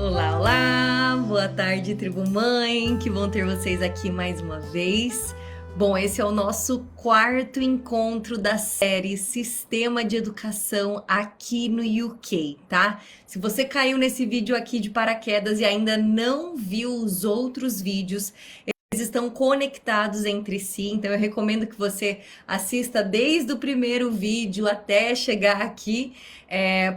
Olá, olá! Boa tarde, tribo mãe! Que bom ter vocês aqui mais uma vez. Bom, esse é o nosso quarto encontro da série Sistema de Educação aqui no UK, tá? Se você caiu nesse vídeo aqui de paraquedas e ainda não viu os outros vídeos, eles estão conectados entre si, então eu recomendo que você assista desde o primeiro vídeo até chegar aqui,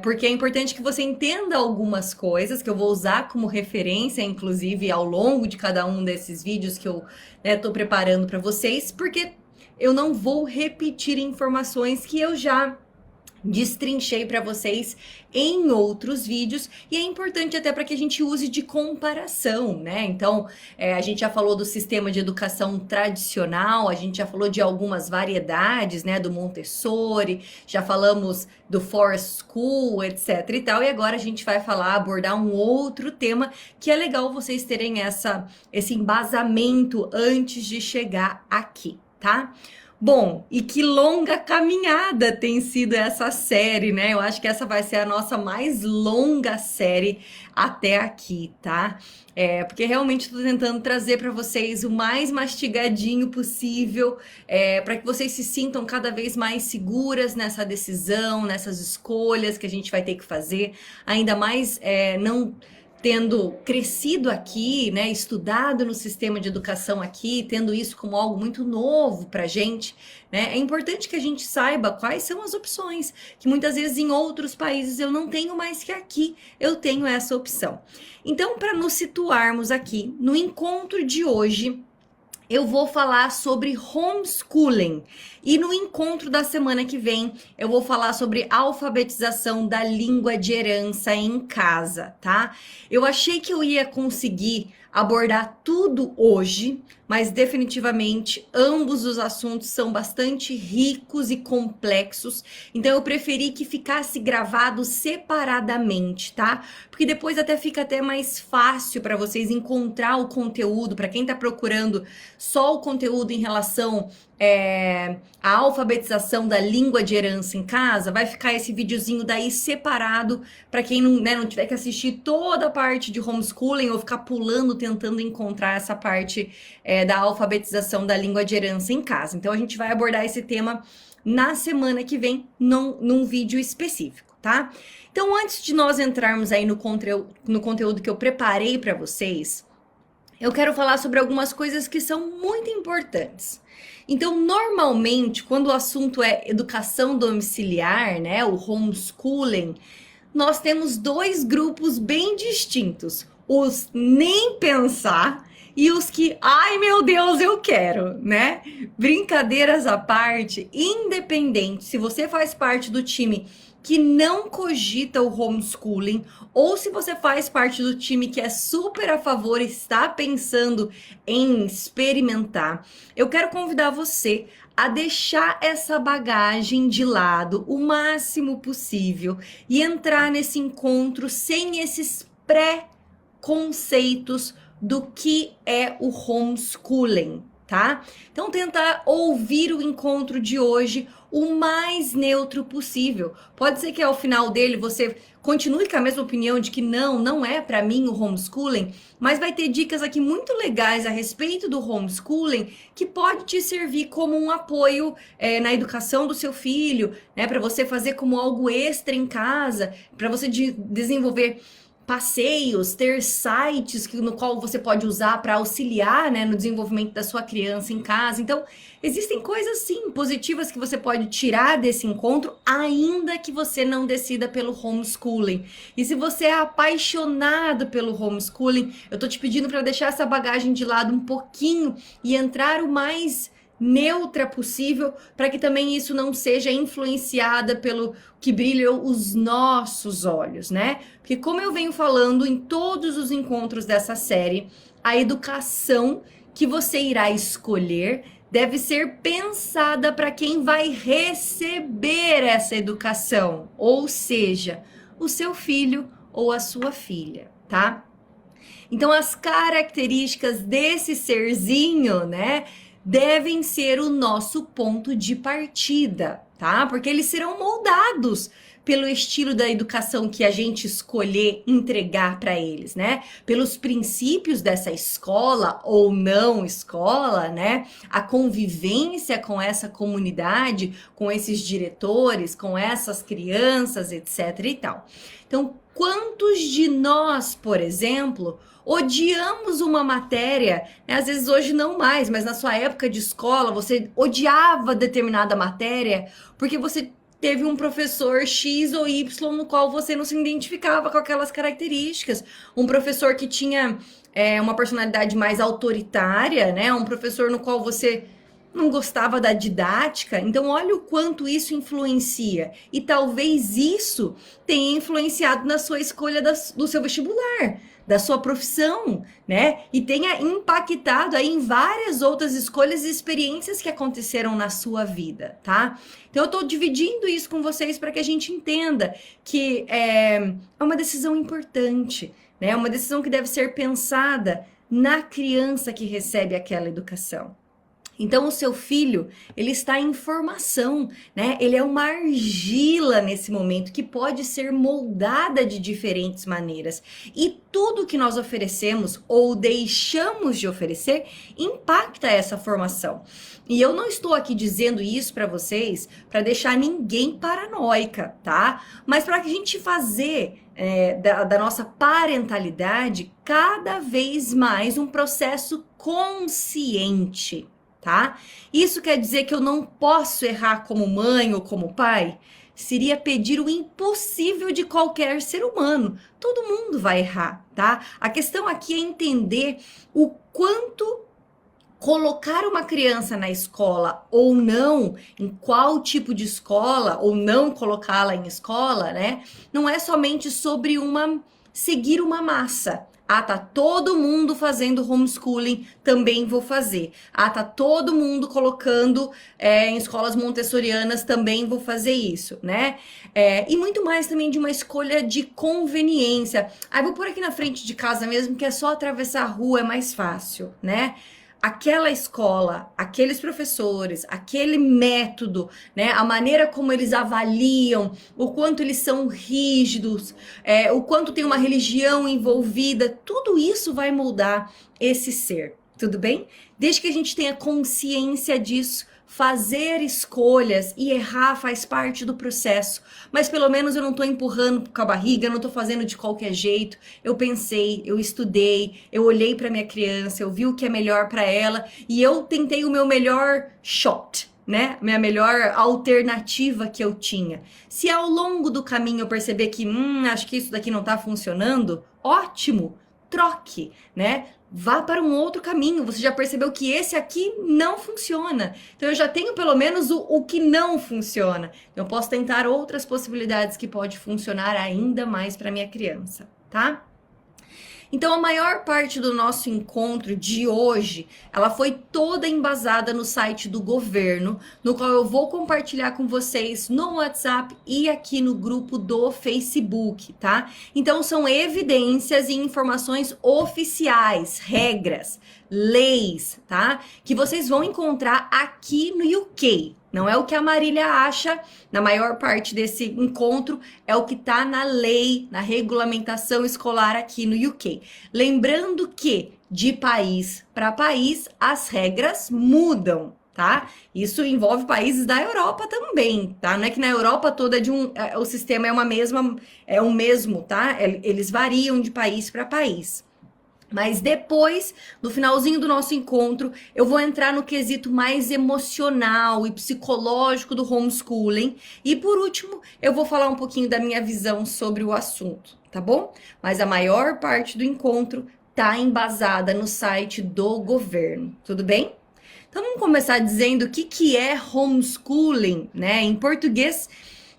porque é importante que você entenda algumas coisas que eu vou usar como referência, inclusive ao longo de cada um desses vídeos que eu estou preparando para vocês, porque eu não vou repetir informações que eu já destrinchei para vocês em outros vídeos, e é importante até para que a gente use de comparação, né? Então, a gente já falou do sistema de educação tradicional, a gente já falou de algumas variedades, né? Do Montessori, já falamos do Forest School, etc e tal, e agora a gente vai abordar um outro tema que é legal vocês terem esse embasamento antes de chegar aqui, tá? Bom, e que longa caminhada tem sido essa série, né? Eu acho que essa vai ser a nossa mais longa série até aqui, tá? Porque realmente estou tentando trazer para vocês o mais mastigadinho possível, para que vocês se sintam cada vez mais seguras nessa decisão, nessas escolhas que a gente vai ter que fazer, ainda mais não tendo crescido aqui, né, estudado no sistema de educação aqui, tendo isso como algo muito novo pra gente, né, é importante que a gente saiba quais são as opções, que muitas vezes em outros países eu não tenho, mais que aqui eu tenho essa opção. Então, para nos situarmos aqui no encontro de hoje, eu vou falar sobre homeschooling, e no encontro da semana que vem eu vou falar sobre alfabetização da língua de herança em casa, tá? Eu achei que eu ia conseguir abordar tudo hoje, mas definitivamente ambos os assuntos são bastante ricos e complexos, então eu preferi que ficasse gravado separadamente, tá? Porque depois fica até mais fácil para vocês encontrar o conteúdo, para quem tá procurando só o conteúdo em relação a alfabetização da língua de herança em casa, vai ficar esse videozinho daí separado para quem não tiver que assistir toda a parte de homeschooling ou ficar pulando tentando encontrar essa parte da alfabetização da língua de herança em casa. Então a gente vai abordar esse tema na semana que vem num vídeo específico, tá? Então antes de nós entrarmos aí no conteúdo que eu preparei para vocês, eu quero falar sobre algumas coisas que são muito importantes. Então, normalmente, quando o assunto é educação domiciliar, né, o homeschooling, nós temos dois grupos bem distintos. Os nem pensar e os que, ai meu Deus, eu quero, né? Brincadeiras à parte, independente se você faz parte do time que não cogita o homeschooling, ou se você faz parte do time que é super a favor e está pensando em experimentar, eu quero convidar você a deixar essa bagagem de lado o máximo possível e entrar nesse encontro sem esses pré-conceitos do que é o homeschooling, tá? Então tentar ouvir o encontro de hoje o mais neutro possível. Pode ser que ao final dele você continue com a mesma opinião de que não é para mim o homeschooling, mas vai ter dicas aqui muito legais a respeito do homeschooling que pode te servir como um apoio na educação do seu filho, né, para você fazer como algo extra em casa, para você desenvolver passeios, ter sites no qual você pode usar para auxiliar, né, no desenvolvimento da sua criança em casa. Então, existem coisas sim positivas que você pode tirar desse encontro, ainda que você não decida pelo homeschooling. E se você é apaixonado pelo homeschooling, eu tô te pedindo para deixar essa bagagem de lado um pouquinho e entrar o mais neutra possível, para que também isso não seja influenciada pelo que brilham os nossos olhos, né? Porque como eu venho falando em todos os encontros dessa série, a educação que você irá escolher deve ser pensada para quem vai receber essa educação, ou seja, o seu filho ou a sua filha, tá? Então as características desse serzinho, né, devem ser o nosso ponto de partida, tá? Porque eles serão moldados pelo estilo da educação que a gente escolher entregar para eles, né? Pelos princípios dessa escola ou não escola, né? A convivência com essa comunidade, com esses diretores, com essas crianças, etc e tal. Então, quantos de nós, por exemplo, odiamos uma matéria, né? Às vezes hoje não mais, mas na sua época de escola você odiava determinada matéria porque você teve um professor X ou Y no qual você não se identificava com aquelas características. Um professor que tinha uma personalidade mais autoritária, né? Um professor no qual você não gostava da didática. Então, olha o quanto isso influencia. E talvez isso tenha influenciado na sua escolha do seu vestibular, da sua profissão, né? E tenha impactado aí em várias outras escolhas e experiências que aconteceram na sua vida, tá? Então, eu tô dividindo isso com vocês para que a gente entenda que é uma decisão importante, né? É uma decisão que deve ser pensada na criança que recebe aquela educação. Então, o seu filho, ele está em formação, né? Ele é uma argila nesse momento que pode ser moldada de diferentes maneiras. E tudo que nós oferecemos ou deixamos de oferecer impacta essa formação. E eu não estou aqui dizendo isso para vocês para deixar ninguém paranoica, tá? Mas para que a gente fazer da nossa parentalidade cada vez mais um processo consciente. Tá? Isso quer dizer que eu não posso errar como mãe ou como pai? Seria pedir o impossível de qualquer ser humano. Todo mundo vai errar, tá? A questão aqui é entender o quanto colocar uma criança na escola ou não, em qual tipo de escola, ou não colocá-la em escola, né? Não é somente sobre seguir uma massa. Ah, tá todo mundo fazendo homeschooling, também vou fazer. Ah, tá todo mundo colocando em escolas montessorianas, também vou fazer isso, né? E muito mais também de uma escolha de conveniência. Ah, vou por aqui na frente de casa mesmo, que é só atravessar a rua, é mais fácil, né? Aquela escola, aqueles professores, aquele método, né? A maneira como eles avaliam, o quanto eles são rígidos, o quanto tem uma religião envolvida, tudo isso vai moldar esse ser, tudo bem? Desde que a gente tenha consciência disso, fazer escolhas e errar faz parte do processo, mas pelo menos eu não estou empurrando com a barriga, eu não estou fazendo de qualquer jeito. Eu pensei, eu estudei, eu olhei para minha criança, eu vi o que é melhor para ela e eu tentei o meu melhor shot, né? Minha melhor alternativa que eu tinha. Se ao longo do caminho eu perceber que, acho que isso daqui não está funcionando, ótimo, troque, né? Vá para um outro caminho, você já percebeu que esse aqui não funciona. Então eu já tenho pelo menos o que não funciona. Então eu posso tentar outras possibilidades que pode funcionar ainda mais para minha criança, tá? Então a maior parte do nosso encontro de hoje, ela foi toda embasada no site do governo, no qual eu vou compartilhar com vocês no WhatsApp e aqui no grupo do Facebook, tá? Então são evidências e informações oficiais, regras, leis, tá? Que vocês vão encontrar aqui no UK. Não é o que a Marília acha, na maior parte desse encontro, é o que está na lei, na regulamentação escolar aqui no UK. Lembrando que, de país para país, as regras mudam, tá? Isso envolve países da Europa também, tá? Não é que na Europa toda o sistema é o mesmo, tá? Eles variam de país para país. Mas depois, no finalzinho do nosso encontro, eu vou entrar no quesito mais emocional e psicológico do homeschooling. E por último, eu vou falar um pouquinho da minha visão sobre o assunto, tá bom? Mas a maior parte do encontro tá embasada no site do governo, tudo bem? Então vamos começar dizendo o que é homeschooling, né? Em português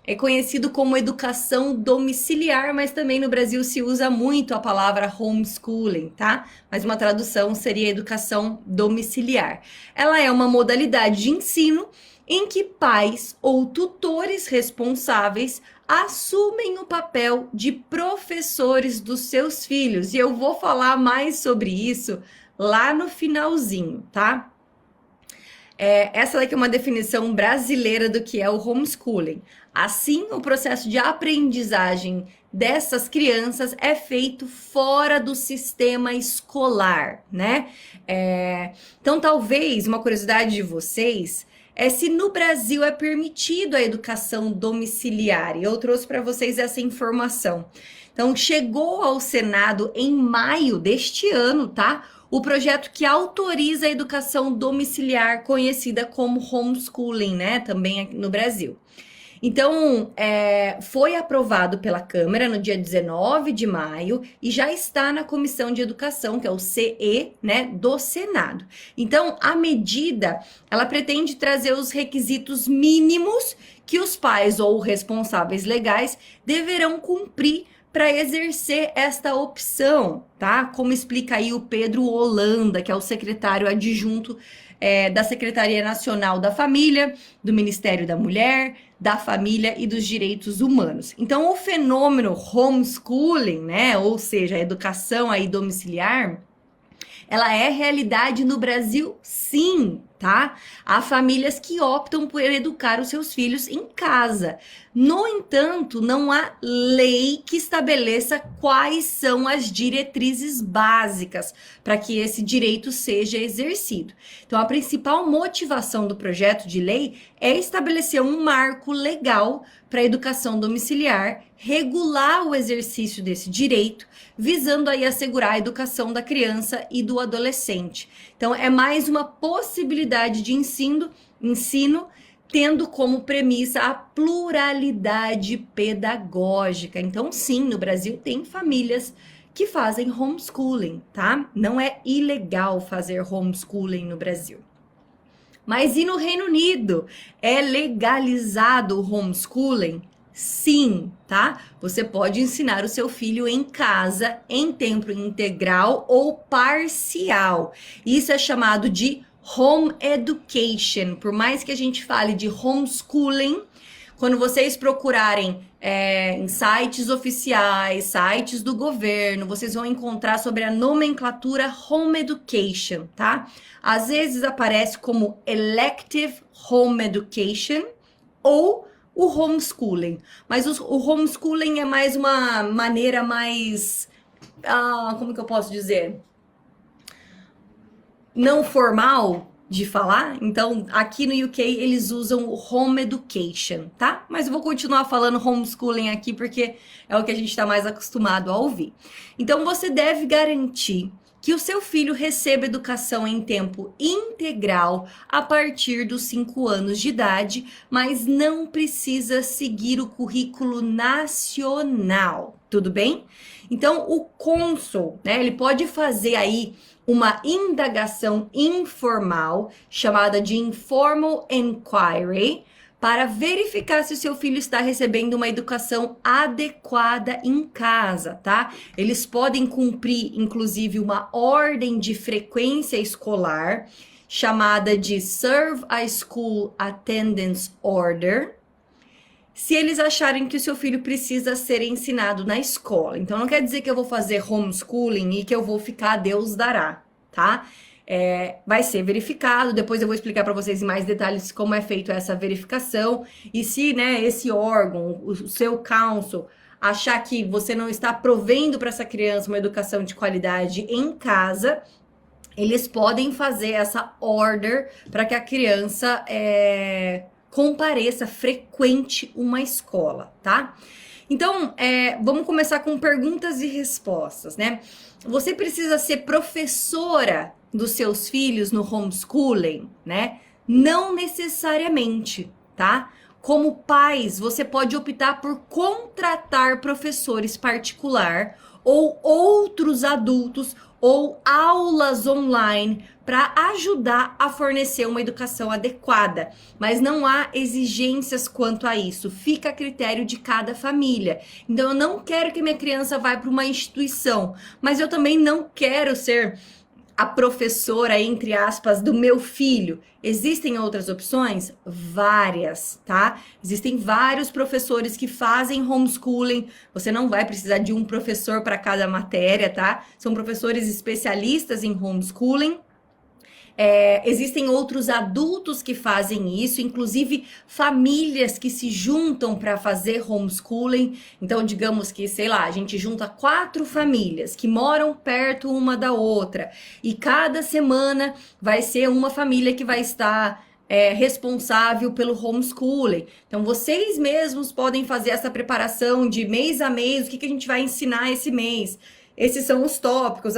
é conhecido como educação domiciliar, mas também no Brasil se usa muito a palavra homeschooling, tá? Mas uma tradução seria educação domiciliar. Ela é uma modalidade de ensino em que pais ou tutores responsáveis assumem o papel de professores dos seus filhos. E eu vou falar mais sobre isso lá no finalzinho, tá? Essa daqui é uma definição brasileira do que é o homeschooling. Assim, o processo de aprendizagem dessas crianças é feito fora do sistema escolar, né? Então, talvez uma curiosidade de vocês é se no Brasil é permitido a educação domiciliar. E eu trouxe para vocês essa informação. Então, chegou ao Senado em maio deste ano, tá? O projeto que autoriza a educação domiciliar, conhecida como homeschooling, né? Também aqui no Brasil. Então, foi aprovado pela Câmara no dia 19 de maio e já está na Comissão de Educação, que é o CE, né, do Senado. Então, a medida, ela pretende trazer os requisitos mínimos que os pais ou responsáveis legais deverão cumprir para exercer esta opção, tá? Como explica aí o Pedro Holanda, que é o secretário adjunto da Secretaria Nacional da Família, do Ministério da Mulher, da Família e dos Direitos Humanos. Então, o fenômeno homeschooling, né, ou seja, a educação aí domiciliar, ela é realidade no Brasil, sim, tá? Há famílias que optam por educar os seus filhos em casa. No entanto, não há lei que estabeleça quais são as diretrizes básicas para que esse direito seja exercido. Então, a principal motivação do projeto de lei é estabelecer um marco legal para a educação domiciliar, regular o exercício desse direito, visando aí assegurar a educação da criança e do adolescente. Então, é mais uma possibilidade de ensino, tendo como premissa a pluralidade pedagógica. Então, sim, no Brasil tem famílias que fazem homeschooling, tá? Não é ilegal fazer homeschooling no Brasil. Mas e no Reino Unido? É legalizado o homeschooling? Sim, tá? Você pode ensinar o seu filho em casa, em tempo integral ou parcial. Isso é chamado de home education. Por mais que a gente fale de homeschooling, quando vocês procurarem em sites oficiais, sites do governo, vocês vão encontrar sobre a nomenclatura home education, tá? Às vezes aparece como elective home education ou o homeschooling. Mas o homeschooling é mais uma maneira mais... como que eu posso dizer? Não formal de falar. Então, aqui no UK, eles usam o home education, tá? Mas eu vou continuar falando homeschooling aqui, porque é o que a gente está mais acostumado a ouvir. Então, você deve garantir que o seu filho receba educação em tempo integral a partir dos 5 anos de idade, mas não precisa seguir o currículo nacional, tudo bem? Então, o cônsul, né, ele pode fazer aí uma indagação informal, chamada de informal inquiry, para verificar se o seu filho está recebendo uma educação adequada em casa, tá? Eles podem cumprir, inclusive, uma ordem de frequência escolar, chamada de Serve a School Attendance Order, se eles acharem que o seu filho precisa ser ensinado na escola. Então, não quer dizer que eu vou fazer homeschooling e que eu vou ficar a Deus dará, tá? Vai ser verificado, depois eu vou explicar para vocês em mais detalhes como é feito essa verificação. E se, né, esse órgão, o seu council, achar que você não está provendo para essa criança uma educação de qualidade em casa, eles podem fazer essa order para que a criança compareça, frequente uma escola, tá? Então, vamos começar com perguntas e respostas, né? Você precisa ser professora dos seus filhos no homeschooling, né? Não necessariamente, tá? Como pais, você pode optar por contratar professores particular ou outros adultos ou aulas online para ajudar a fornecer uma educação adequada, mas não há exigências quanto a isso, fica a critério de cada família. Então eu não quero que minha criança vá para uma instituição, mas eu também não quero ser a professora, entre aspas, do meu filho. Existem outras opções? Várias, tá? Existem vários professores que fazem homeschooling. Você não vai precisar de um professor para cada matéria, tá? São professores especialistas em homeschooling. Existem outros adultos que fazem isso, inclusive famílias que se juntam para fazer homeschooling. Então, digamos que, sei lá, a gente junta 4 famílias que moram perto uma da outra e cada semana vai ser uma família que vai estar responsável pelo homeschooling. Então, vocês mesmos podem fazer essa preparação de mês a mês, o que a gente vai ensinar esse mês. Esses são os tópicos,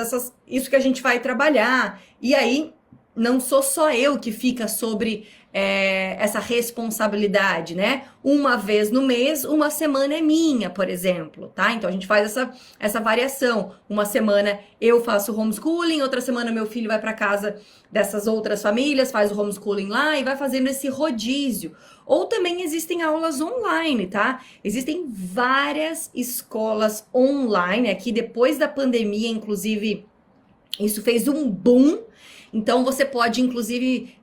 isso que a gente vai trabalhar. E aí, não sou só eu que fica sobre essa responsabilidade, né? Uma vez no mês, uma semana é minha, por exemplo, tá? Então a gente faz essa variação. Uma semana eu faço homeschooling, outra semana meu filho vai para casa dessas outras famílias, faz o homeschooling lá e vai fazendo esse rodízio. Ou também existem aulas online, tá? Existem várias escolas online aqui depois da pandemia, inclusive, isso fez um boom. Então, você pode, inclusive,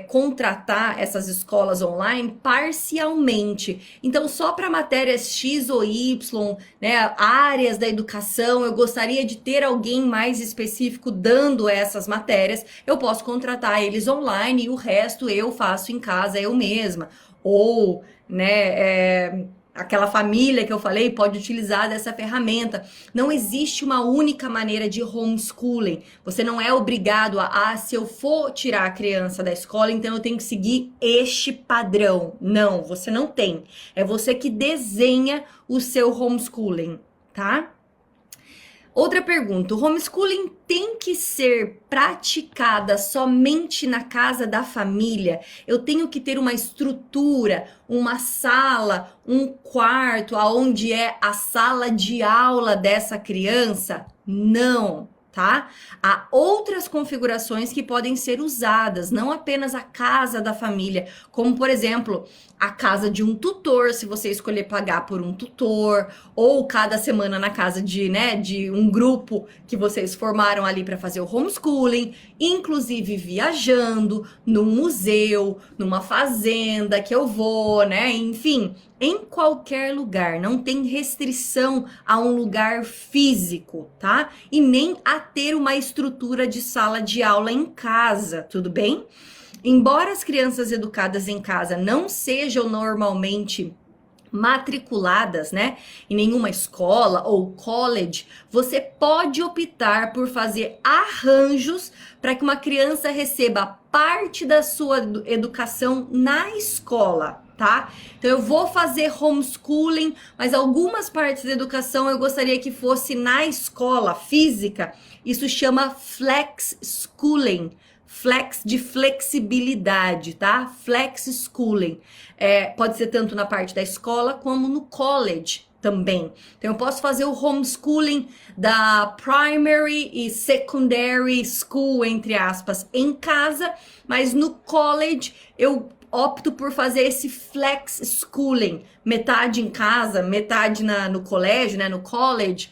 contratar essas escolas online parcialmente. Então, só para matérias X ou Y, né, áreas da educação, eu gostaria de ter alguém mais específico dando essas matérias, eu posso contratar eles online e o resto eu faço em casa eu mesma. Ou, né, aquela família que eu falei pode utilizar dessa ferramenta. Não existe uma única maneira de homeschooling. Você não é obrigado se eu for tirar a criança da escola, então eu tenho que seguir este padrão. Não, você não tem. É você que desenha o seu homeschooling, tá? Outra pergunta, o homeschooling tem que ser praticada somente na casa da família? Eu tenho que ter uma estrutura, uma sala, um quarto, aonde é a sala de aula dessa criança? Não, tá? Há outras configurações que podem ser usadas, não apenas a casa da família, como por exemplo, a casa de um tutor, se você escolher pagar por um tutor, ou cada semana na casa de um grupo que vocês formaram ali para fazer o homeschooling, inclusive viajando num museu, numa fazenda que eu vou, né? Enfim, em qualquer lugar, não tem restrição a um lugar físico, tá? E nem a ter uma estrutura de sala de aula em casa, tudo bem? Embora as crianças educadas em casa não sejam normalmente matriculadas, né, em nenhuma escola ou college, você pode optar por fazer arranjos para que uma criança receba parte da sua educação na escola, tá? Então eu vou fazer homeschooling, mas algumas partes da educação eu gostaria que fosse na escola física. Isso chama flex schooling. Flex de flexibilidade, tá? Flex schooling. Pode ser tanto na parte da escola como no college também. Então eu posso fazer o homeschooling da primary e secondary school, entre aspas, em casa, mas no college eu opto por fazer esse flex schooling, metade em casa, metade no colégio, né, no college,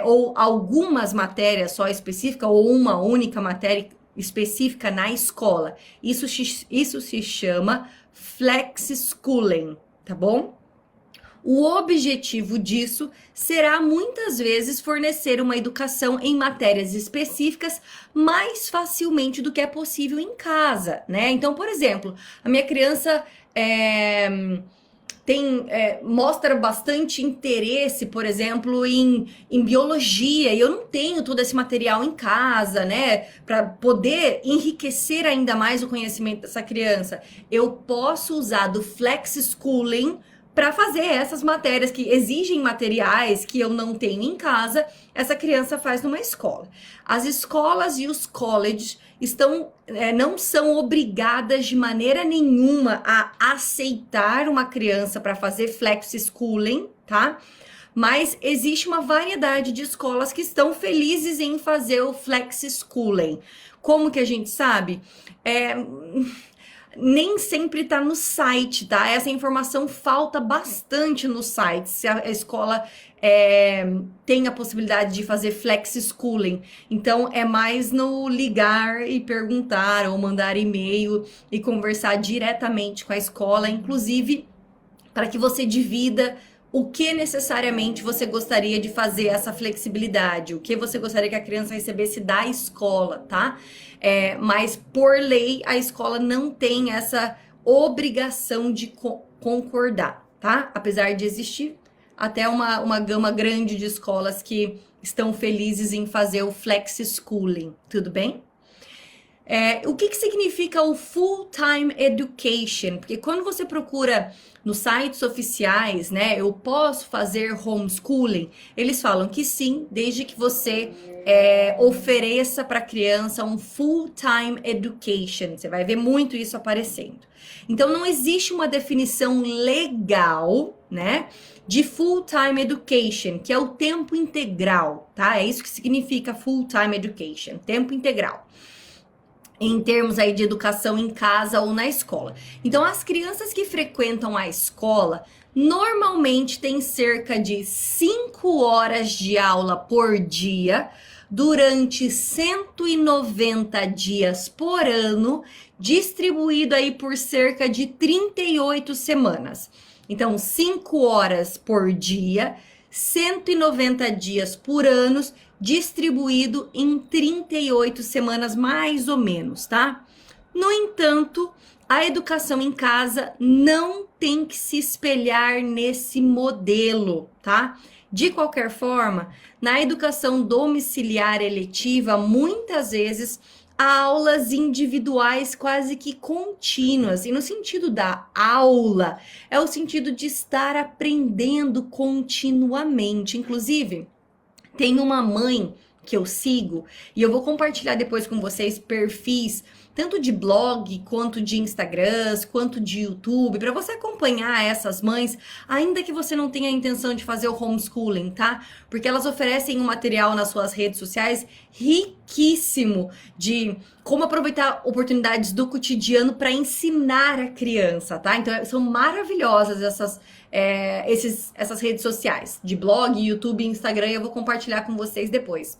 ou algumas matérias só específicas, ou uma única matéria específica na escola. Isso se chama flex schooling, tá bom? O objetivo disso será muitas vezes fornecer uma educação em matérias específicas mais facilmente do que é possível em casa, né? Então, por exemplo, a minha criança mostra bastante interesse, por exemplo, em biologia, e eu não tenho todo esse material em casa, né, para poder enriquecer ainda mais o conhecimento dessa criança. Eu posso usar do flex schooling para fazer essas matérias que exigem materiais que eu não tenho em casa, essa criança faz numa escola. As escolas e os colleges não são obrigadas de maneira nenhuma a aceitar uma criança para fazer flex schooling, tá? Mas existe uma variedade de escolas que estão felizes em fazer o flex schooling. Como que a gente sabe? Nem sempre tá no site, tá? Essa informação falta bastante no site, se a escola tem a possibilidade de fazer flex schooling. Então, é mais no ligar e perguntar, ou mandar e-mail e conversar diretamente com a escola, inclusive para que você divida o que necessariamente você gostaria de fazer essa flexibilidade, o que você gostaria que a criança recebesse da escola, tá? Mas por lei a escola não tem essa obrigação de concordar, tá? Apesar de existir até uma gama grande de escolas que estão felizes em fazer o flexi schooling, tudo bem? O que significa o full-time education? Porque quando você procura nos sites oficiais, né, eu posso fazer homeschooling, eles falam que sim, desde que você ofereça para a criança um full-time education. Você vai ver muito isso aparecendo. Então, não existe uma definição legal, né, de full-time education, que é o tempo integral, tá? É isso que significa full-time education, tempo integral, em termos aí de educação em casa ou na escola. Então, as crianças que frequentam a escola normalmente têm cerca de 5 horas de aula por dia durante 190 dias por ano, distribuído aí por cerca de 38 semanas. Então, 5 horas por dia, 190 dias por ano, distribuído em 38 semanas mais ou menos, tá? No entanto, a educação em casa não tem que se espelhar nesse modelo, tá? De qualquer forma, na educação domiciliar eletiva, muitas vezes há aulas individuais quase que contínuas. E no sentido da aula, é o sentido de estar aprendendo continuamente. Inclusive, tem uma mãe que eu sigo e eu vou compartilhar depois com vocês perfis tanto de blog, quanto de Instagrams, quanto de YouTube, para você acompanhar essas mães, ainda que você não tenha a intenção de fazer o homeschooling, tá? Porque elas oferecem um material nas suas redes sociais riquíssimo de como aproveitar oportunidades do cotidiano para ensinar a criança, tá? Então, são maravilhosas essas redes sociais, de blog, YouTube e Instagram, e eu vou compartilhar com vocês depois.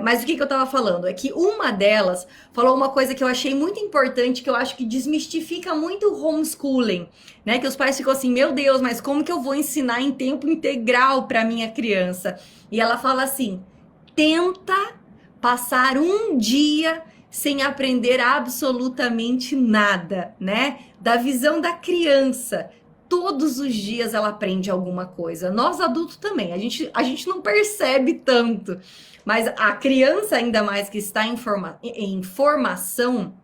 Mas o que eu tava falando? É que uma delas falou uma coisa que eu achei muito importante, que eu acho que desmistifica muito o homeschooling, né? Que os pais ficam assim, meu Deus, mas como que eu vou ensinar em tempo integral para minha criança? E ela fala assim, tenta passar um dia sem aprender absolutamente nada, né? Da visão da criança. Todos os dias ela aprende alguma coisa. Nós adultos também, a gente não percebe tanto. Mas a criança, ainda mais que está em formação,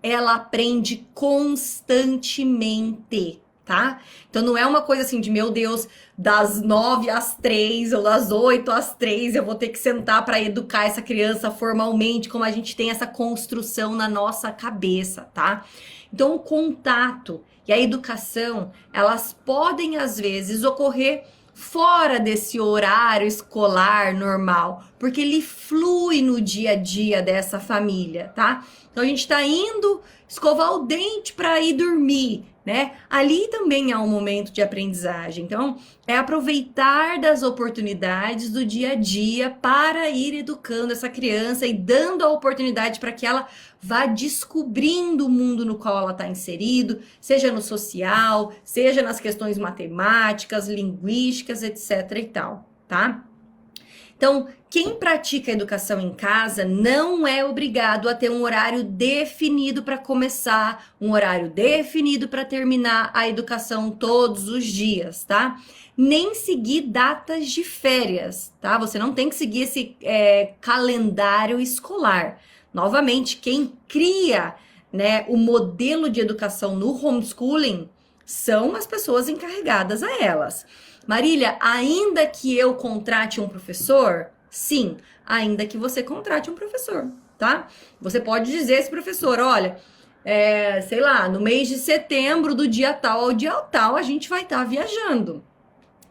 ela aprende constantemente, tá? Então não é uma coisa assim de, meu Deus, das 9 às 3 ou das 8 às 3 eu vou ter que sentar para educar essa criança formalmente, como a gente tem essa construção na nossa cabeça, tá? Então o contato e a educação, elas podem às vezes ocorrer fora desse horário escolar normal, porque ele flui no dia a dia dessa família, tá? Então a gente tá indo escovar o dente para ir dormir, né? Ali também é um momento de aprendizagem. Então, é aproveitar das oportunidades do dia a dia para ir educando essa criança e dando a oportunidade para que ela vá descobrindo o mundo no qual ela está inserido, seja no social, seja nas questões matemáticas, linguísticas, etc. e tal, tá? Então, quem pratica educação em casa não é obrigado a ter um horário definido para começar, um horário definido para terminar a educação todos os dias, tá? Nem seguir datas de férias, tá? Você não tem que seguir esse calendário escolar. Novamente, quem cria, né, o modelo de educação no homeschooling são as pessoas encarregadas a elas. Marília, ainda que eu contrate um professor? Sim, ainda que você contrate um professor, tá? Você pode dizer a esse professor, olha, sei lá, no mês de setembro, do dia tal ao dia tal, a gente vai estar viajando.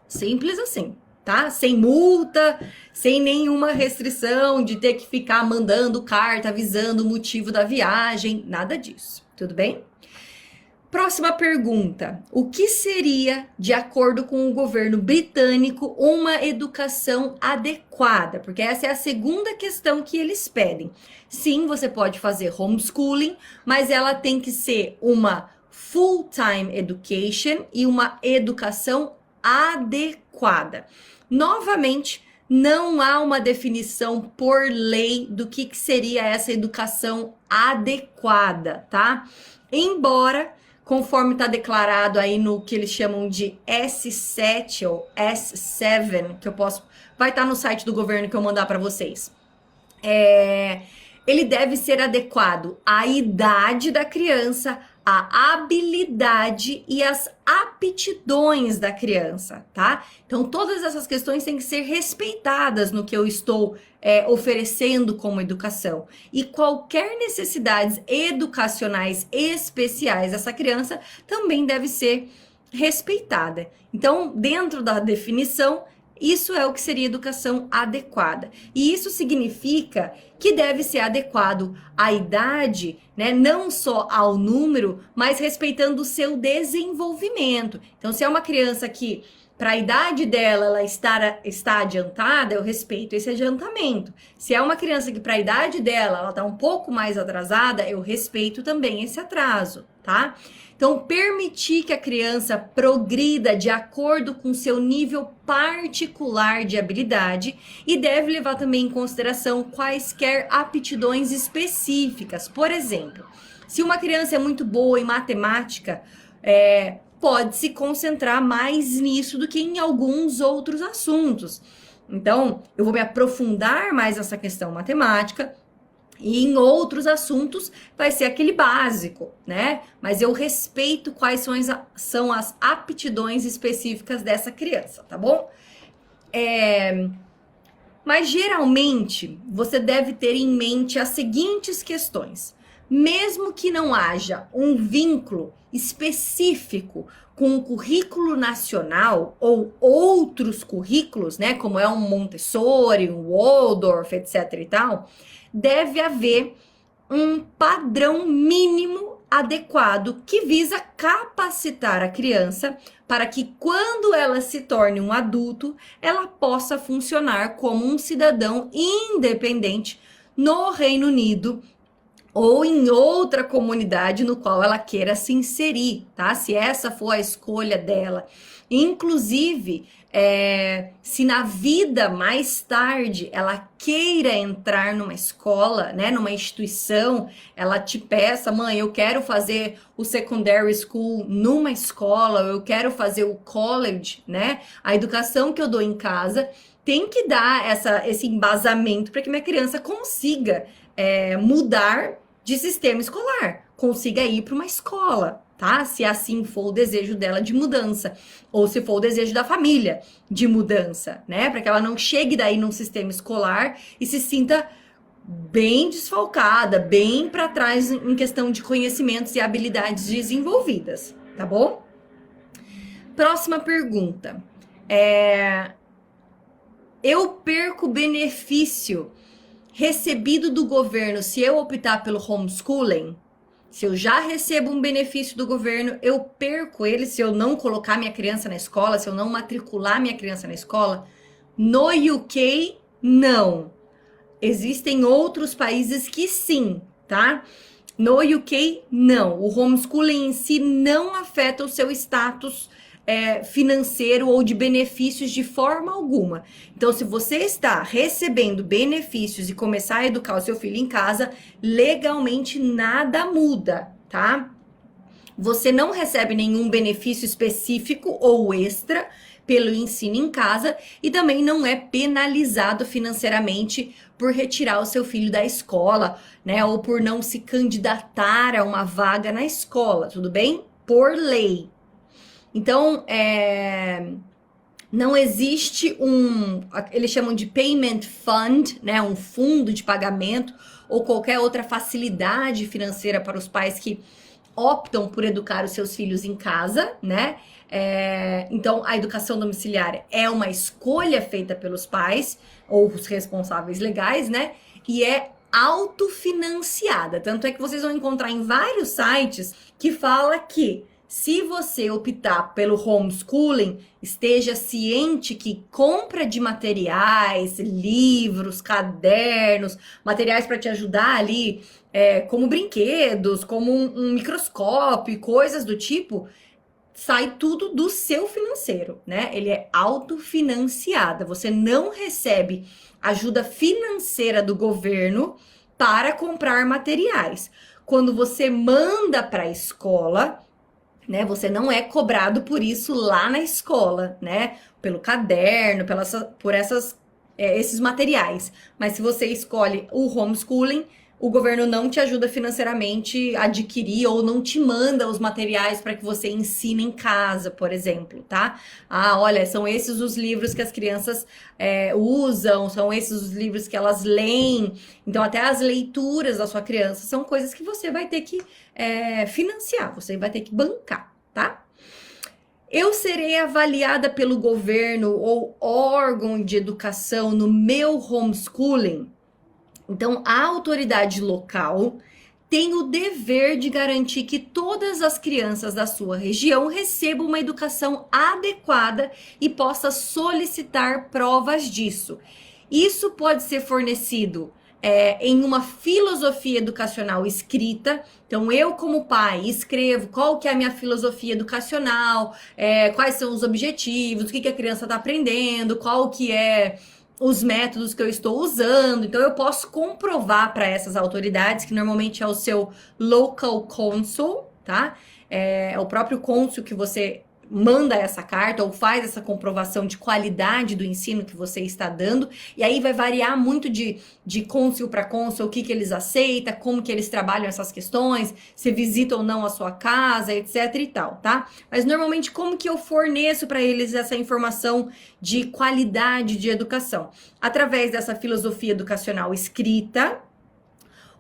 Simples assim, tá? Sem multa, sem nenhuma restrição de ter que ficar mandando carta avisando o motivo da viagem, nada disso, tudo bem? Próxima pergunta. O que seria, de acordo com o governo britânico, uma educação adequada? Porque essa é a segunda questão que eles pedem. Sim, você pode fazer homeschooling, mas ela tem que ser uma full-time education e uma educação adequada. Novamente, não há uma definição por lei do que seria essa educação adequada, tá? Embora, conforme está declarado aí no que eles chamam de S7 ou S7, que vai estar no site do governo que eu mandar para vocês. Ele deve ser adequado à idade da criança, à habilidade e às aptidões da criança, tá? Então, todas essas questões têm que ser respeitadas no que eu estou oferecendo como educação. E qualquer necessidades educacionais especiais dessa criança também deve ser respeitada. Então, dentro da definição, isso é o que seria educação adequada. E isso significa que deve ser adequado à idade, né? Não só ao número, mas respeitando o seu desenvolvimento. Então, se é uma criança que, para a idade dela, ela está adiantada, eu respeito esse adiantamento. Se é uma criança que, para a idade dela, ela está um pouco mais atrasada, eu respeito também esse atraso, tá? Então, permitir que a criança progrida de acordo com seu nível particular de habilidade e deve levar também em consideração quaisquer aptidões específicas. Por exemplo, se uma criança é muito boa em matemática, pode se concentrar mais nisso do que em alguns outros assuntos. Então, eu vou me aprofundar mais nessa questão matemática. E em outros assuntos vai ser aquele básico, né? Mas eu respeito quais são as aptidões específicas dessa criança, tá bom? Mas geralmente você deve ter em mente as seguintes questões. Mesmo que não haja um vínculo específico com o currículo nacional ou outros currículos, né? Como é um Montessori, um Waldorf, etc e tal, deve haver um padrão mínimo adequado que visa capacitar a criança para que, quando ela se torne um adulto, ela possa funcionar como um cidadão independente no Reino Unido ou em outra comunidade no qual ela queira se inserir, tá? Se essa for a escolha dela. Inclusive, se na vida mais tarde ela queira entrar numa escola, né, numa instituição, ela te peça, mãe, eu quero fazer o secondary school numa escola, eu quero fazer o college, né? A educação que eu dou em casa tem que dar esse embasamento para que minha criança consiga mudar de sistema escolar, consiga ir para uma escola, tá? Se assim for o desejo dela de mudança, ou se for o desejo da família de mudança, né? Para que ela não chegue daí num sistema escolar e se sinta bem desfalcada, bem para trás em questão de conhecimentos e habilidades desenvolvidas, tá bom? Próxima pergunta. Eu perco benefício recebido do governo se eu optar pelo homeschooling? Se eu já recebo um benefício do governo, eu perco ele se eu não colocar minha criança na escola, se eu não matricular minha criança na escola? No UK, não. Existem outros países que sim, tá? No UK, não. O homeschooling em si não afeta o seu status financeiro ou de benefícios de forma alguma. Então, se você está recebendo benefícios e começar a educar o seu filho em casa, legalmente nada muda, tá? Você não recebe nenhum benefício específico ou extra pelo ensino em casa e também não é penalizado financeiramente por retirar o seu filho da escola, né? Ou por não se candidatar a uma vaga na escola, tudo bem? Por lei. Então, não existe eles chamam de payment fund, né? Um fundo de pagamento ou qualquer outra facilidade financeira para os pais que optam por educar os seus filhos em casa, né? Então, a educação domiciliar é uma escolha feita pelos pais ou os responsáveis legais, né? E é autofinanciada. Tanto é que vocês vão encontrar em vários sites que fala que se você optar pelo homeschooling, esteja ciente que compra de materiais, livros, cadernos, materiais para te ajudar ali, como brinquedos, como um microscópio, coisas do tipo, sai tudo do seu financeiro, né? Ele é autofinanciado. Você não recebe ajuda financeira do governo para comprar materiais. Quando você manda para a escola, né? Você não é cobrado por isso lá na escola, né? Pelo caderno, esses materiais. Mas se você escolhe o homeschooling, o governo não te ajuda financeiramente a adquirir ou não te manda os materiais para que você ensine em casa, por exemplo, tá? Ah, olha, são esses os livros que as crianças usam, são esses os livros que elas leem. Então, até as leituras da sua criança são coisas que você vai ter que financiar, você vai ter que bancar, tá? Eu serei avaliada pelo governo ou órgão de educação no meu homeschooling? Então, a autoridade local tem o dever de garantir que todas as crianças da sua região recebam uma educação adequada e possa solicitar provas disso. Isso pode ser fornecido em uma filosofia educacional escrita. Então, eu como pai escrevo qual que é a minha filosofia educacional, quais são os objetivos, o que a criança está aprendendo, qual que é os métodos que eu estou usando. Então, eu posso comprovar para essas autoridades, que normalmente é o seu local consul, tá? É o próprio cônsul que você manda essa carta ou faz essa comprovação de qualidade do ensino que você está dando. E aí vai variar muito de cônsul para cônsul, o que eles aceitam, como que eles trabalham essas questões, se visitam ou não a sua casa, etc e tal, tá? Mas normalmente como que eu forneço para eles essa informação de qualidade de educação? Através dessa filosofia educacional escrita,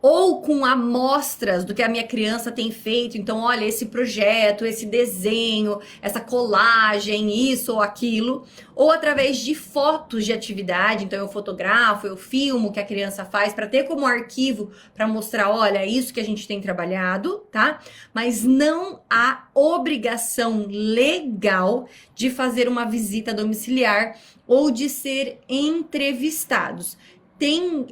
ou com amostras do que a minha criança tem feito. Então, olha, esse projeto, esse desenho, essa colagem, isso ou aquilo. Ou através de fotos de atividade. Então, eu fotografo, eu filmo o que a criança faz para ter como arquivo para mostrar, olha, é isso que a gente tem trabalhado, tá? Mas não há obrigação legal de fazer uma visita domiciliar ou de ser entrevistados. Tem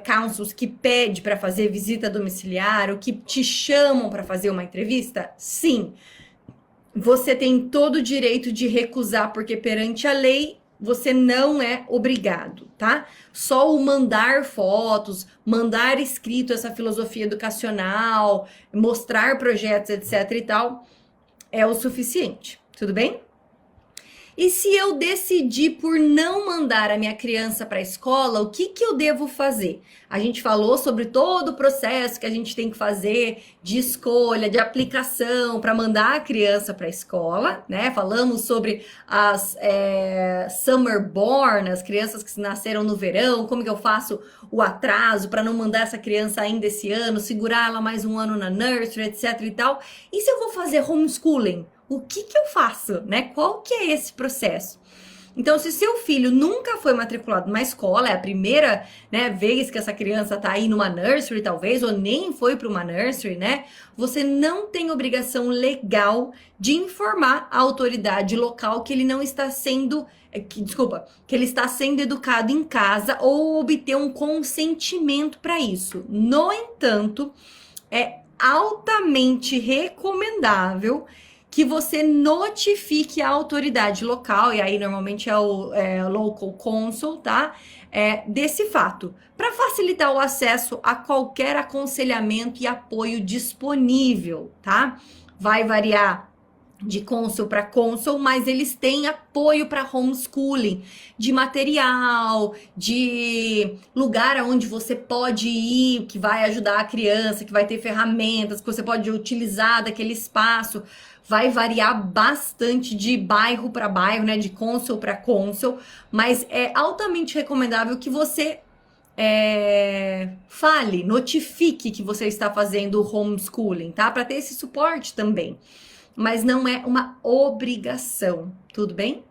councils que pede para fazer visita domiciliar ou que te chamam para fazer uma entrevista? Sim. Você tem todo o direito de recusar, porque perante a lei você não é obrigado, tá? Só o mandar fotos, mandar escrito essa filosofia educacional, mostrar projetos, etc e tal, é o suficiente, tudo bem? E se eu decidir por não mandar a minha criança para a escola, o que eu devo fazer? A gente falou sobre todo o processo que a gente tem que fazer de escolha, de aplicação para mandar a criança para a escola, né? Falamos sobre as summer born, as crianças que nasceram no verão, como que eu faço o atraso para não mandar essa criança ainda esse ano, segurar ela mais um ano na nursery, etc e tal. E se eu vou fazer homeschooling? O que eu faço, né? Qual que é esse processo? Então, se seu filho nunca foi matriculado numa escola, é a primeira, né, vez que essa criança tá aí numa nursery, talvez, ou nem foi para uma nursery, né? Você não tem obrigação legal de informar a autoridade local que ele não está sendo, que ele está sendo educado em casa ou obter um consentimento para isso. No entanto, é altamente recomendável que você notifique a autoridade local, e aí normalmente é o local consul, tá? Desse fato, para facilitar o acesso a qualquer aconselhamento e apoio disponível, tá? Vai variar de cônsul para cônsul, mas eles têm apoio para homeschooling, de material, de lugar aonde você pode ir, que vai ajudar a criança, que vai ter ferramentas, que você pode utilizar daquele espaço. Vai variar bastante de bairro para bairro, né? De cônsul para cônsul, mas é altamente recomendável que você fale, notifique que você está fazendo homeschooling, tá? Para ter esse suporte também. Mas não é uma obrigação, tudo bem?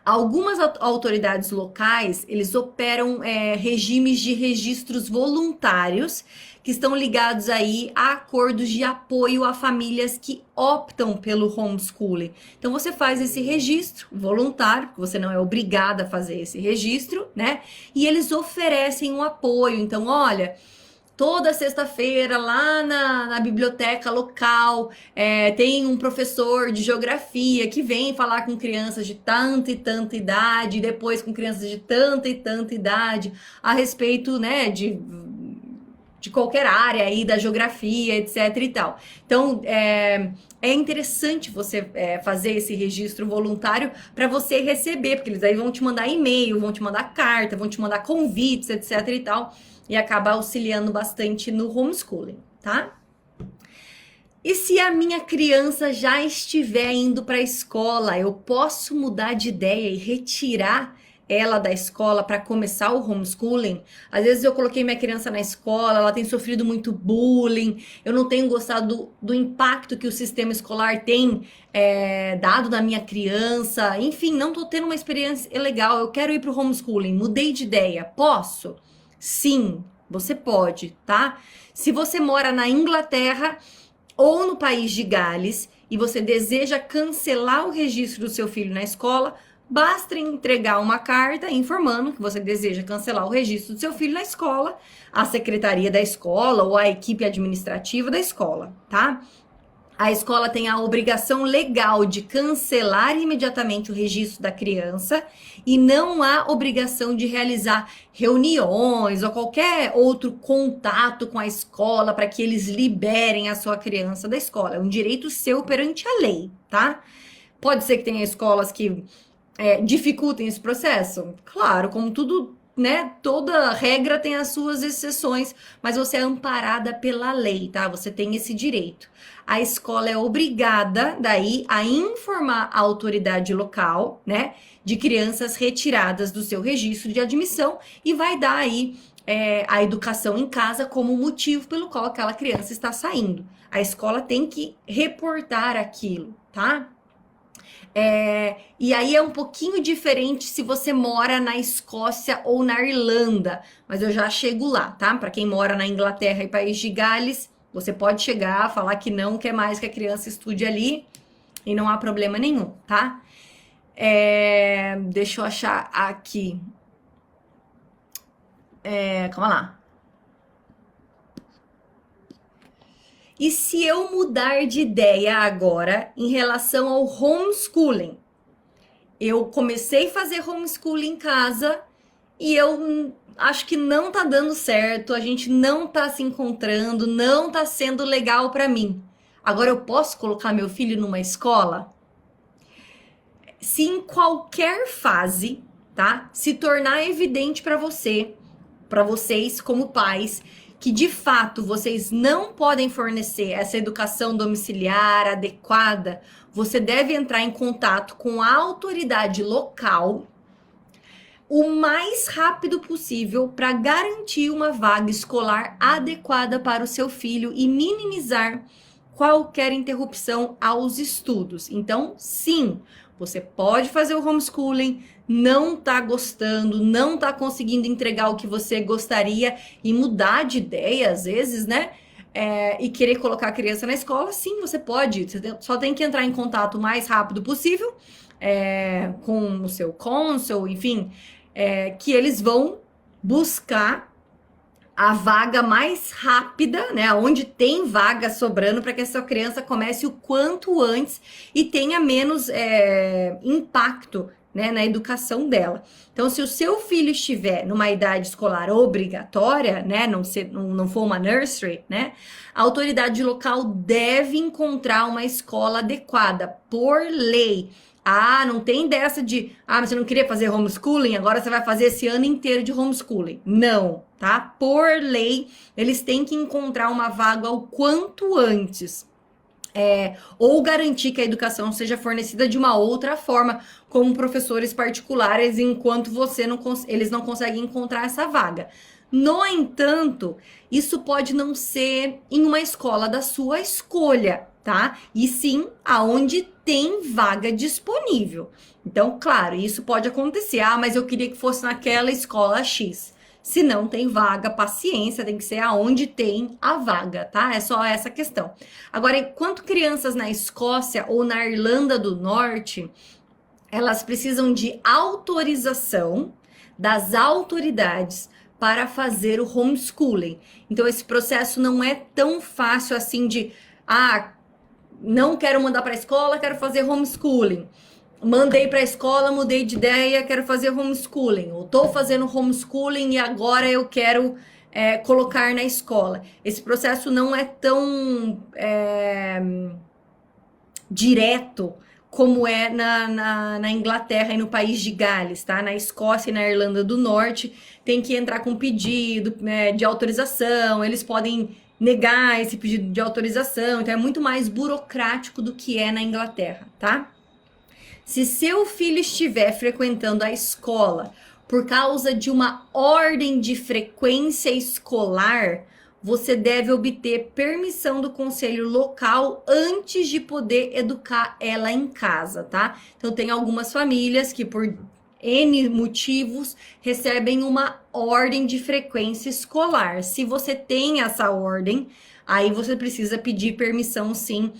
Algumas autoridades locais, eles operam regimes de registros voluntários que estão ligados aí a acordos de apoio a famílias que optam pelo homeschooling. Então, você faz esse registro voluntário, porque você não é obrigada a fazer esse registro, né? E eles oferecem um apoio. Então, olha, toda sexta-feira lá na biblioteca local tem um professor de geografia que vem falar com crianças de tanta e tanta idade, e depois com crianças de tanta e tanta idade, a respeito, né, de qualquer área aí da geografia, etc e tal. Então, é interessante você fazer esse registro voluntário para você receber, porque eles aí vão te mandar e-mail, vão te mandar carta, vão te mandar convites, etc e tal, e acaba auxiliando bastante no homeschooling, tá? E se a minha criança já estiver indo para a escola, eu posso mudar de ideia e retirar ela da escola para começar o homeschooling? Às vezes eu coloquei minha criança na escola, ela tem sofrido muito bullying, eu não tenho gostado do impacto que o sistema escolar tem dado na minha criança, enfim, não tô tendo uma experiência legal, eu quero ir pro homeschooling, mudei de ideia, posso? Sim, você pode, tá? Se você mora na Inglaterra ou no país de Gales e você deseja cancelar o registro do seu filho na escola, basta entregar uma carta informando que você deseja cancelar o registro do seu filho na escola, à secretaria da escola ou à equipe administrativa da escola, tá? A escola tem a obrigação legal de cancelar imediatamente o registro da criança e não há obrigação de realizar reuniões ou qualquer outro contato com a escola para que eles liberem a sua criança da escola. É um direito seu perante a lei, tá? Pode ser que tenha escolas que dificultem esse processo? Claro, como tudo, né? Toda regra tem as suas exceções, mas você é amparada pela lei, tá? Você tem esse direito. A escola é obrigada, daí, a informar a autoridade local, né? De crianças retiradas do seu registro de admissão e vai dar aí a educação em casa como motivo pelo qual aquela criança está saindo. A escola tem que reportar aquilo, tá? E aí é um pouquinho diferente se você mora na Escócia ou na Irlanda, mas eu já chego lá, tá? Para quem mora na Inglaterra e País de Gales, você pode chegar, falar que não quer mais que a criança estude ali e não há problema nenhum, tá? Deixa eu achar aqui. Calma lá. E se eu mudar de ideia agora em relação ao homeschooling? Eu comecei a fazer homeschooling em casa e eu acho que não tá dando certo, a gente não tá se encontrando, não tá sendo legal para mim. Agora eu posso colocar meu filho numa escola? Se em qualquer fase, tá, se tornar evidente para vocês como pais, que de fato vocês não podem fornecer essa educação domiciliar adequada, você deve entrar em contato com a autoridade local o mais rápido possível para garantir uma vaga escolar adequada para o seu filho e minimizar qualquer interrupção aos estudos. Então, sim, você pode fazer o homeschooling, não tá gostando, não tá conseguindo entregar o que você gostaria e mudar de ideia às vezes, né? E querer colocar a criança na escola, sim, você pode. Você só tem que entrar em contato o mais rápido possível com o seu consul, enfim, que eles vão buscar a vaga mais rápida, né? Onde tem vaga sobrando para que essa criança comece o quanto antes e tenha menos impacto, né, na educação dela. Então, se o seu filho estiver numa idade escolar obrigatória, né, não for uma nursery, né, a autoridade local deve encontrar uma escola adequada por lei. Não tem dessa de, mas você não queria fazer homeschooling, agora você vai fazer esse ano inteiro de homeschooling. Não, tá? Por lei, eles têm que encontrar uma vaga o quanto antes. Ou garantir que a educação seja fornecida de uma outra forma, como professores particulares, enquanto eles não conseguem encontrar essa vaga. No entanto, isso pode não ser em uma escola da sua escolha, tá? E sim aonde tem vaga disponível. Então, claro, isso pode acontecer. Mas eu queria que fosse naquela escola X. Se não tem vaga, paciência, tem que ser aonde tem a vaga, tá? É só essa questão. Agora, enquanto crianças na Escócia ou na Irlanda do Norte, elas precisam de autorização das autoridades para fazer o homeschooling. Então, esse processo não é tão fácil assim de, não quero mandar para a escola, quero fazer homeschooling. Mandei para a escola, mudei de ideia, quero fazer homeschooling. Ou estou fazendo homeschooling e agora eu quero colocar na escola. Esse processo não é tão direto como é na Inglaterra e no país de Gales, tá? Na Escócia e na Irlanda do Norte, tem que entrar com pedido de autorização, eles podem negar esse pedido de autorização, então é muito mais burocrático do que é na Inglaterra, tá? Se seu filho estiver frequentando a escola por causa de uma ordem de frequência escolar, você deve obter permissão do conselho local antes de poder educar ela em casa, tá? Então, tem algumas famílias que, por N motivos, recebem uma ordem de frequência escolar. Se você tem essa ordem, aí você precisa pedir permissão, sim,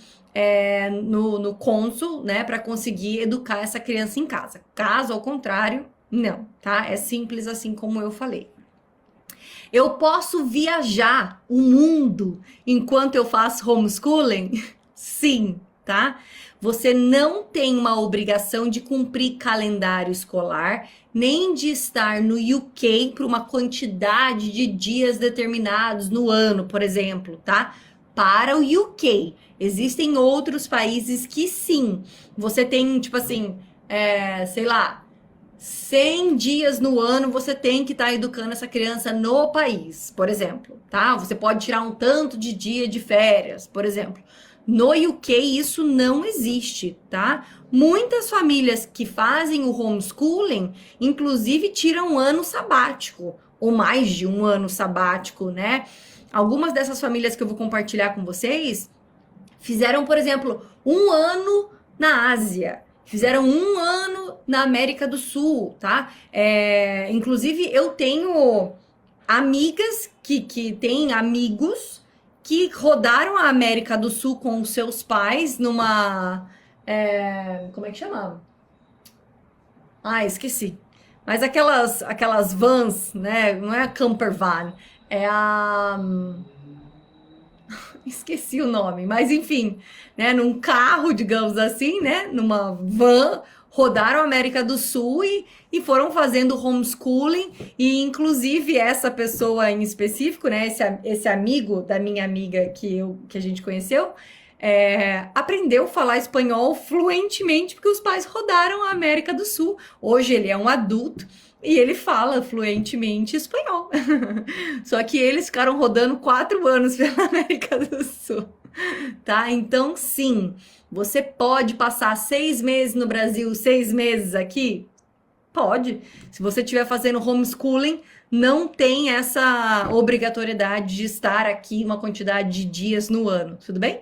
no cônsul, né, para conseguir educar essa criança em casa. Caso ao contrário, não, tá? É simples assim como eu falei. Eu posso viajar o mundo enquanto eu faço homeschooling? Sim, tá? Você não tem uma obrigação de cumprir calendário escolar, nem de estar no UK por uma quantidade de dias determinados no ano, por exemplo, tá? Para o UK. Existem outros países que sim. Você tem, tipo assim, sei lá, 100 dias no ano você tem que estar educando essa criança no país, por exemplo, tá? Você pode tirar um tanto de dia de férias, por exemplo. No UK isso não existe, tá? Muitas famílias que fazem o homeschooling, inclusive tiram um ano sabático, ou mais de um ano sabático, né? Algumas dessas famílias que eu vou compartilhar com vocês fizeram, por exemplo, um ano na Ásia. Fizeram um ano na América do Sul, tá? Inclusive, eu tenho amigas que têm amigos que rodaram a América do Sul com os seus pais numa... como é que chamava? Esqueci. Mas aquelas vans, né? Não é a camper van, é a... Esqueci o nome, mas enfim, né, num carro, digamos assim, né, numa van, rodaram a América do Sul e foram fazendo homeschooling, e inclusive essa pessoa em específico, né, esse amigo da minha amiga que a gente conheceu, aprendeu a falar espanhol fluentemente porque os pais rodaram a América do Sul. Hoje ele é um adulto e ele fala fluentemente espanhol. Só que eles ficaram rodando 4 anos pela América do Sul, tá? Então, sim, você pode passar 6 meses no Brasil, 6 meses aqui? Pode. Se você estiver fazendo homeschooling, não tem essa obrigatoriedade de estar aqui uma quantidade de dias no ano, tudo bem?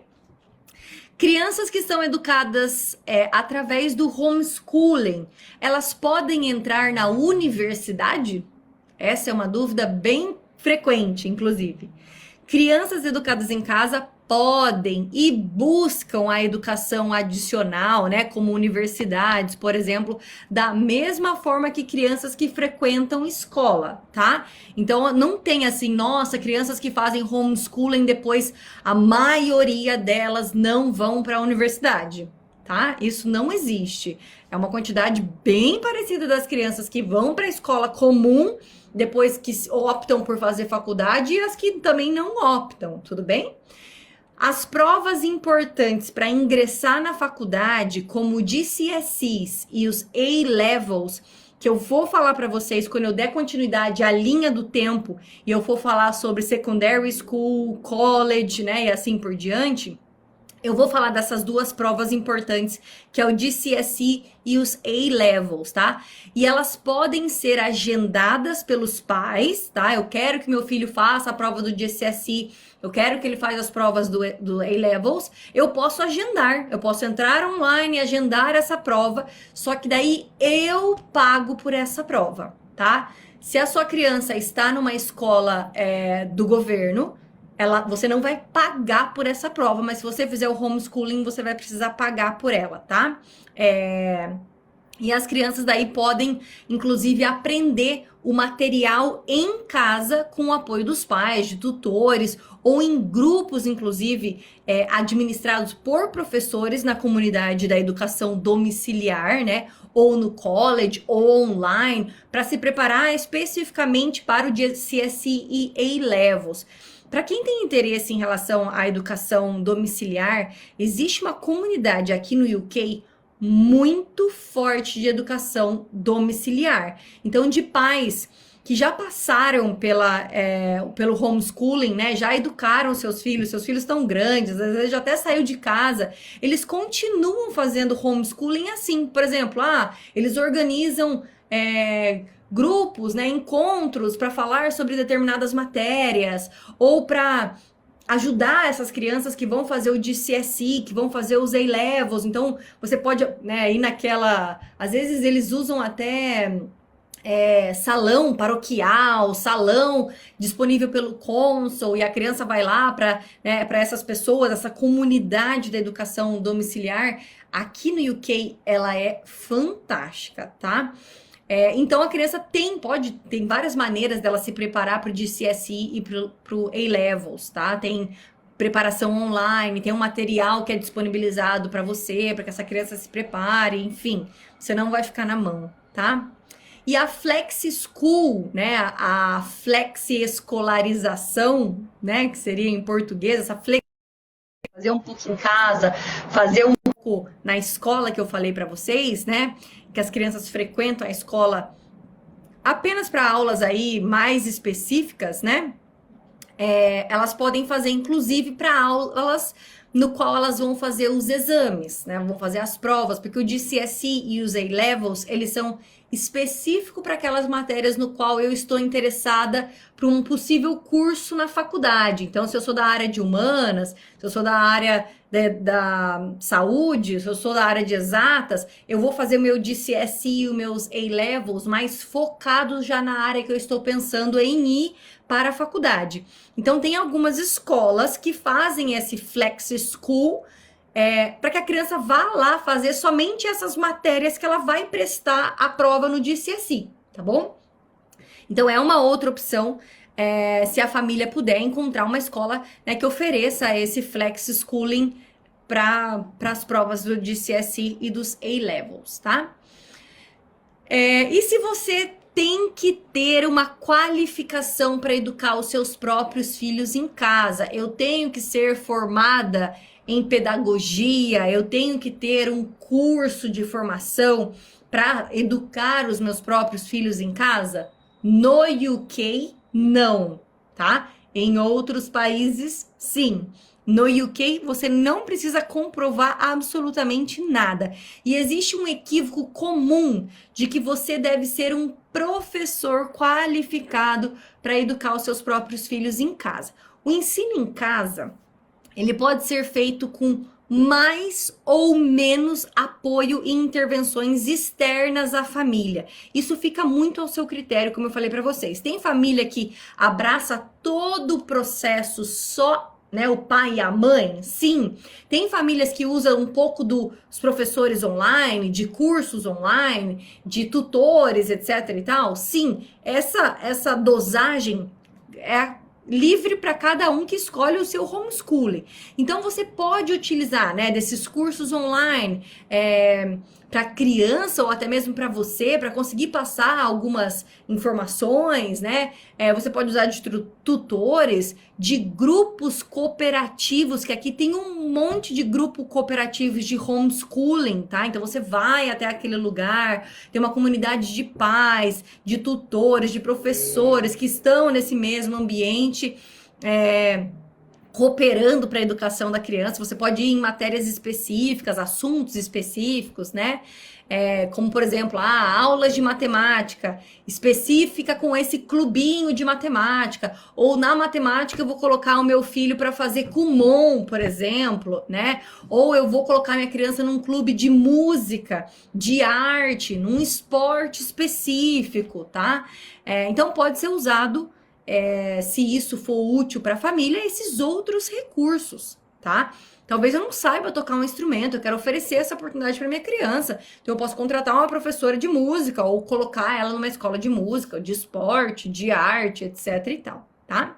Crianças que são educadas através do homeschooling, elas podem entrar na universidade? Essa é uma dúvida bem frequente, inclusive. Crianças educadas em casa podem e buscam a educação adicional, né, como universidades, por exemplo, da mesma forma que crianças que frequentam escola, tá? Então, não tem assim, nossa, crianças que fazem homeschooling, depois a maioria delas não vão para a universidade, tá? Isso não existe. É uma quantidade bem parecida das crianças que vão para a escola comum, depois que optam por fazer faculdade, e as que também não optam, tudo bem? As provas importantes para ingressar na faculdade, como o GCSEs e os A-Levels, que eu vou falar para vocês quando eu der continuidade à linha do tempo, e eu for falar sobre secondary school, college, né, e assim por diante, eu vou falar dessas duas provas importantes, que é o GCSE e os A-Levels, tá? E elas podem ser agendadas pelos pais, tá? Eu quero que meu filho faça a prova do GCSE, eu quero que ele faça as provas do A-Levels. Eu posso agendar, eu posso entrar online e agendar essa prova, só que daí eu pago por essa prova, tá? Se a sua criança está numa escola do governo, você não vai pagar por essa prova, mas se você fizer o homeschooling, você vai precisar pagar por ela, tá? E as crianças daí podem, inclusive, aprender o material em casa com o apoio dos pais, de tutores, ou em grupos, inclusive, administrados por professores na comunidade da educação domiciliar, né? Ou no college, ou online, para se preparar especificamente para o GCSE e A-Levels. Para quem tem interesse em relação à educação domiciliar, existe uma comunidade aqui no UK muito forte de educação domiciliar. Então, de pais que já passaram pelo homeschooling, né? Já educaram seus filhos estão grandes, às vezes já até saiu de casa, eles continuam fazendo homeschooling assim. Por exemplo, eles organizam grupos, né, encontros para falar sobre determinadas matérias, ou para ajudar essas crianças que vão fazer o GCSE, que vão fazer os A-Levels. Então, você pode, né, ir naquela... Às vezes eles usam até salão paroquial, salão disponível pelo Consul, e a criança vai lá para essas pessoas, essa comunidade da educação domiciliar. Aqui no UK, ela é fantástica, tá? Então a criança tem várias maneiras dela se preparar para o GCSE e para o A-Levels, tá? Tem preparação online, tem um material que é disponibilizado para você, para que essa criança se prepare, enfim, você não vai ficar na mão, tá? E a Flexi School, né? A flexi escolarização, né? Que seria em português, essa flexi, fazer um pouco em casa, fazer um pouco na escola que eu falei para vocês, né? Que as crianças frequentam a escola apenas para aulas aí mais específicas, né? Elas podem fazer, inclusive, para aulas no qual elas vão fazer os exames, né? Vão fazer as provas, porque o GCSE e os A-Levels, eles são específicos para aquelas matérias no qual eu estou interessada para um possível curso na faculdade. Então, se eu sou da área de humanas, se eu sou da área da saúde, se eu sou da área de exatas, eu vou fazer o meu GCSE e os meus A-Levels mais focados já na área que eu estou pensando em ir para a faculdade. Então, tem algumas escolas que fazem esse Flexi School para que a criança vá lá fazer somente essas matérias que ela vai prestar a prova no GCSE, tá bom? Então, é uma outra opção, se a família puder encontrar uma escola, né, que ofereça esse Flexi Schooling para as provas do GCSE e dos A-Levels, tá? E se você tem que ter uma qualificação para educar os seus próprios filhos em casa, eu tenho que ser formada em pedagogia, eu tenho que ter um curso de formação para educar os meus próprios filhos em casa? No UK, não, tá? Em outros países, sim. No UK, você não precisa comprovar absolutamente nada. E existe um equívoco comum de que você deve ser um professor qualificado para educar os seus próprios filhos em casa. O ensino em casa, ele pode ser feito com mais ou menos apoio e intervenções externas à família. Isso fica muito ao seu critério, como eu falei para vocês. Tem família que abraça todo o processo só, né, o pai e a mãe? Sim. Tem famílias que usam um pouco dos professores online, de cursos online, de tutores, etc e tal? Sim. Essa dosagem é livre para cada um que escolhe o seu homeschooling. Então, você pode utilizar, né, desses cursos online para criança ou até mesmo para você, para conseguir passar algumas informações, né? Você pode usar de tutores, de grupos cooperativos, que aqui tem um monte de grupo cooperativos de homeschooling, tá? Então, você vai até aquele lugar, tem uma comunidade de pais, de tutores, de professores que estão nesse mesmo ambiente, cooperando para a educação da criança. Você pode ir em matérias específicas, assuntos específicos, né? Como, por exemplo, aulas de matemática específica com esse clubinho de matemática. Ou na matemática eu vou colocar o meu filho para fazer Kumon, por exemplo, né? Ou eu vou colocar minha criança num clube de música, de arte, num esporte específico, tá? Então pode ser usado, se isso for útil para a família, esses outros recursos, tá? Talvez eu não saiba tocar um instrumento, eu quero oferecer essa oportunidade para minha criança. Então eu posso contratar uma professora de música ou colocar ela numa escola de música, de esporte, de arte, etc e tal, tá?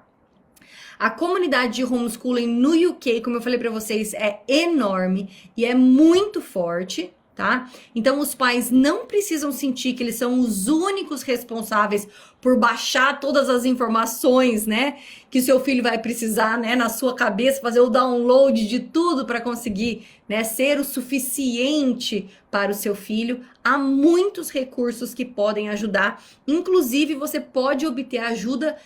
A comunidade de homeschooling no UK, como eu falei para vocês, é enorme e é muito forte, tá? Então os pais não precisam sentir que eles são os únicos responsáveis por baixar todas as informações, né, que o seu filho vai precisar, né, na sua cabeça, fazer o download de tudo para conseguir, né, ser o suficiente para o seu filho. Há muitos recursos que podem ajudar. Inclusive, você pode obter ajuda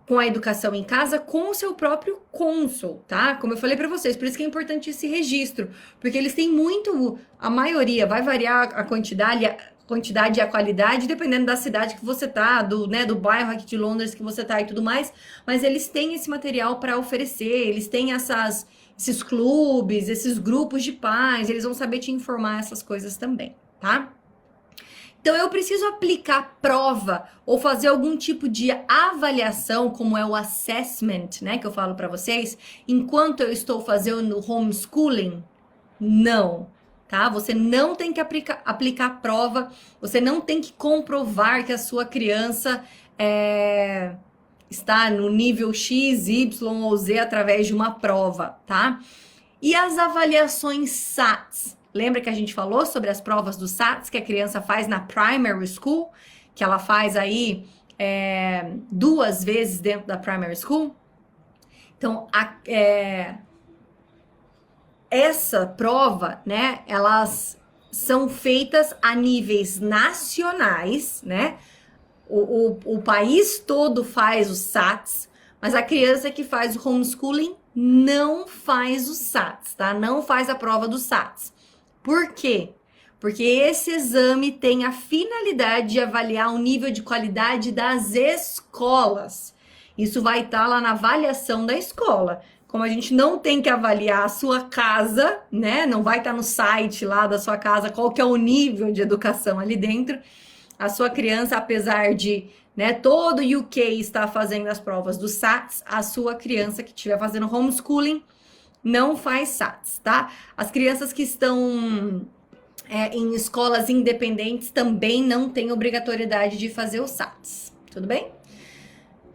com a educação em casa com o seu próprio cônsul, tá? Como eu falei para vocês, por isso que é importante esse registro, porque eles têm muito, a maioria, vai variar a quantidade e a qualidade, dependendo da cidade que você tá, do bairro aqui de Londres que você tá e tudo mais, mas eles têm esse material para oferecer, eles têm esses clubes, esses grupos de pais, eles vão saber te informar essas coisas também, tá? Então, eu preciso aplicar prova ou fazer algum tipo de avaliação, como é o assessment, né, que eu falo para vocês, enquanto eu estou fazendo homeschooling? Não, tá? Você não tem que aplicar prova, você não tem que comprovar que a sua criança está no nível X, Y ou Z através de uma prova, tá? E as avaliações SATs? Lembra que a gente falou sobre as provas do SATs que a criança faz na primary school? Que ela faz aí 2 vezes dentro da primary school? Então, essa prova, né? Elas são feitas a níveis nacionais, né? O país todo faz os SATs, mas a criança que faz o homeschooling não faz os SATs, tá? Não faz a prova dos SATs. Por quê? Porque esse exame tem a finalidade de avaliar o nível de qualidade das escolas. Isso vai estar lá na avaliação da escola. Como a gente não tem que avaliar a sua casa, né? Não vai estar no site lá da sua casa qual que é o nível de educação ali dentro. A sua criança, apesar de, né, todo o UK estar fazendo as provas do SATs, a sua criança que estiver fazendo homeschooling não faz SATs, tá? As crianças que estão em escolas independentes também não têm obrigatoriedade de fazer os SATs, tudo bem?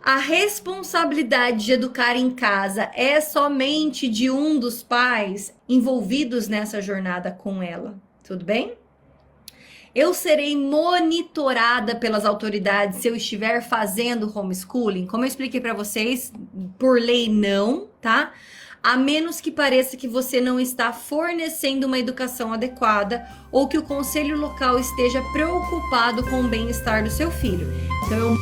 A responsabilidade de educar em casa é somente de um dos pais envolvidos nessa jornada com ela, tudo bem? Eu serei monitorada pelas autoridades se eu estiver fazendo homeschooling? Como eu expliquei para vocês, por lei não, tá? A menos que pareça que você não está fornecendo uma educação adequada ou que o conselho local esteja preocupado com o bem-estar do seu filho. Então,